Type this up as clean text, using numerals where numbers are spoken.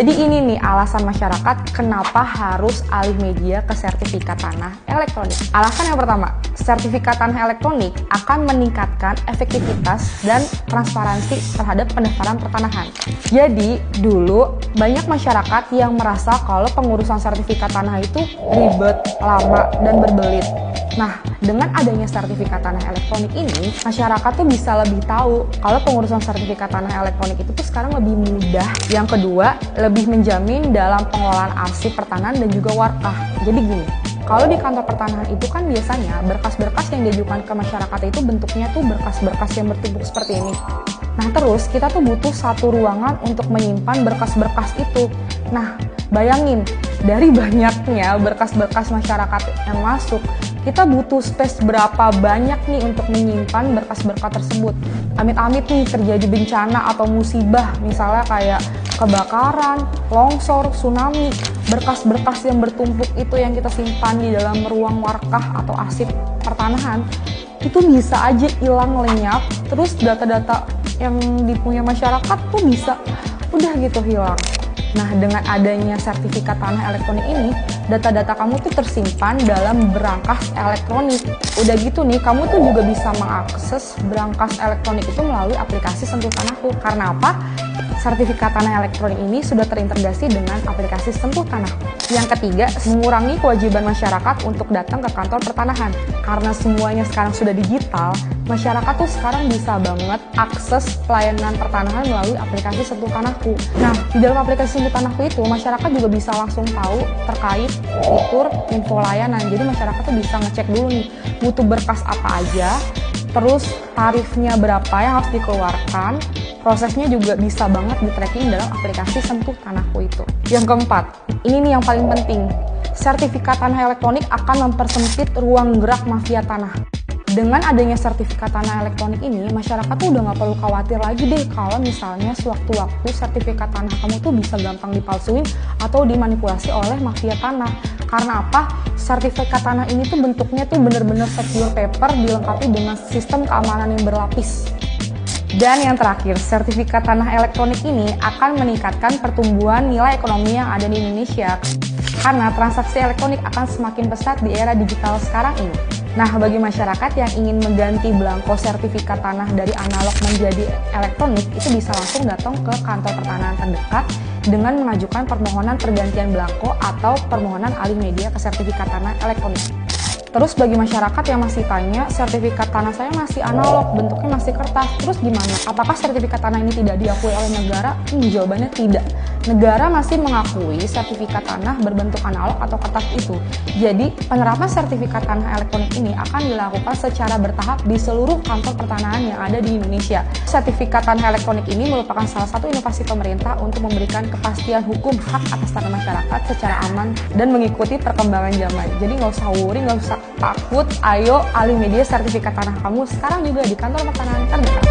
Jadi ini nih alasan masyarakat kenapa harus alih media ke sertifikat tanah elektronik. Alasan yang pertama, sertifikat tanah elektronik akan meningkatkan efektivitas dan transparansi terhadap pendaftaran pertanahan. Jadi dulu banyak masyarakat yang merasa kalau pengurusan sertifikat tanah itu ribet, lama, dan berbelit. Nah, dengan adanya sertifikat tanah elektronik ini, masyarakat tuh bisa lebih tahu kalau pengurusan sertifikat tanah elektronik itu tuh sekarang lebih mudah. Yang kedua, lebih menjamin dalam pengelolaan arsip pertanahan dan juga warkah. Jadi gini, kalau di kantor pertanahan itu kan biasanya berkas-berkas yang diajukan ke masyarakat itu bentuknya tuh berkas-berkas yang bertumpuk seperti ini. Nah, terus kita tuh butuh satu ruangan untuk menyimpan berkas-berkas itu. Nah, bayangin, dari banyaknya berkas-berkas masyarakat yang masuk, kita butuh space berapa banyak nih untuk menyimpan berkas-berkas tersebut. Amit-amit nih terjadi bencana atau musibah, misalnya kayak kebakaran, longsor, tsunami, berkas-berkas yang bertumpuk itu yang kita simpan di dalam ruang warkah atau arsip pertanahan, itu bisa aja hilang lenyap, terus data-data yang dipunya masyarakat tuh bisa udah gitu hilang. Nah, dengan adanya sertifikat tanah elektronik ini, data-data kamu tuh tersimpan dalam berangkas elektronik. Udah gitu nih, kamu tuh juga bisa mengakses berangkas elektronik itu melalui aplikasi Sentuh Tanahku. Karena apa? Sertifikat tanah elektronik ini sudah terintegrasi dengan aplikasi Sentuh Tanahku. Yang ketiga, mengurangi kewajiban masyarakat untuk datang ke kantor pertanahan. Karena semuanya sekarang sudah digital, masyarakat tuh sekarang bisa banget akses pelayanan pertanahan melalui aplikasi Sentuh Tanahku. Nah, di dalam aplikasi Sentuh Tanahku itu, masyarakat juga bisa langsung tahu terkait fitur info layanan. Jadi masyarakat tuh bisa ngecek dulu nih, butuh berkas apa aja, terus tarifnya berapa yang harus dikeluarkan, prosesnya juga bisa banget di-tracking dalam aplikasi Sentuh Tanahku itu. Yang keempat, ini nih yang paling penting, sertifikat tanah elektronik akan mempersempit ruang gerak mafia tanah. Dengan adanya sertifikat tanah elektronik ini, masyarakat tuh udah nggak perlu khawatir lagi deh kalau misalnya sewaktu-waktu sertifikat tanah kamu tuh bisa gampang dipalsuin atau dimanipulasi oleh mafia tanah. Karena apa? Sertifikat tanah ini tuh bentuknya tuh bener-bener secure paper dilengkapi dengan sistem keamanan yang berlapis. Dan yang terakhir, sertifikat tanah elektronik ini akan meningkatkan pertumbuhan nilai ekonomi yang ada di Indonesia. Karena transaksi elektronik akan semakin pesat di era digital sekarang ini. Nah, bagi masyarakat yang ingin mengganti belangko sertifikat tanah dari analog menjadi elektronik, itu bisa langsung datang ke kantor pertanahan terdekat dengan mengajukan permohonan pergantian belangko atau permohonan alih media ke sertifikat tanah elektronik. Terus bagi masyarakat yang masih tanya, sertifikat tanah saya masih analog, bentuknya masih kertas, terus gimana? Apakah sertifikat tanah ini tidak diakui oleh negara? Jawabannya tidak. Negara masih mengakui sertifikat tanah berbentuk analog atau kertas itu. Jadi, penerapan sertifikat tanah elektronik ini akan dilakukan secara bertahap di seluruh kantor pertanahan yang ada di Indonesia. Sertifikat tanah elektronik ini merupakan salah satu inovasi pemerintah untuk memberikan kepastian hukum hak atas tanah masyarakat secara aman dan mengikuti perkembangan zaman. Jadi nggak usah worry, nggak usah takut, ayo alih media sertifikat tanah kamu sekarang juga di kantor pertanahan terdekat.